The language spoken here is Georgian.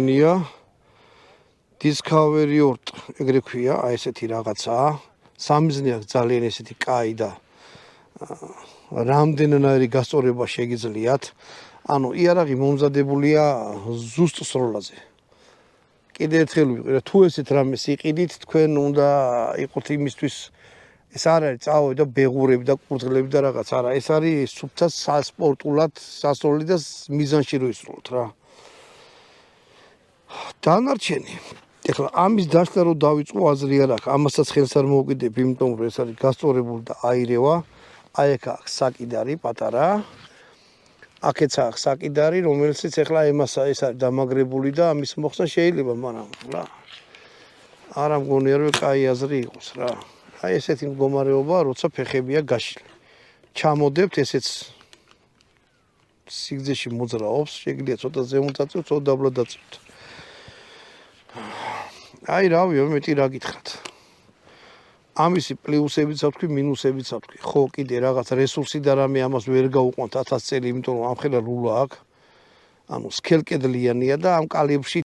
ნია Discovery Ort ეგრე ქვია, აი ესეთი რაღაცაა. სამიზნე აქვს ძალიან ესეთი კაი და რამდენადაც გასწორება შეგიძლიათ. ანუ იარაღი მომზადებულია ზუსტ სროლაზე. კიდე ერთხელ ვიყიდე, თუ ესეთ რამეს იყიდით, თქვენ უნდა იყოთ იმისთვის ეს არ არის წავედი და ბეღურები და კურდღლები და რაღაც არა, ეს არის სუფთა სასპორტულად სასროლი და მიზანში რო ისროლოთ რა. დანარჩენი ეხლა ამის დაშლა რო დავიწყო აზრი არ აქვს, ამასაც ხელს არ მოვკიდებ, იმიტომ რომ ეს არის გასწორებული და აირევა. აი აქ აქვს საკიდარი პატარა. აქეც აქვს საკიდარი, რომელიც ეხლა ემასა ეს არის დამაგრებული და ამის მოხსნა შეიძლება, მაგრამ რა. არა მგონია რომ კაი აზრი იყოს რა. აი ესეთი მდგომარეობა, როცა ფეხებია გაშლილი. ჩამოდებთ ესეც სიგრძეში მოძრაობს, შეგიძლია ცოტა ზემოთ დაწევთ, ცოტა დაბლა დაწევთ. აი რავია, მეტი რა გითხრათ. ამისი პლუსებიც აქვს, მინუსებიც აქვს. ხო, კიდე რაღაც რესურსი და რამე ამას ვერ გაუყვანთ 1000 წელი, იმიტომ რომ ამ ხელა რულა აქვს. ანუ სქელკედლიანია და ამ კალიბრში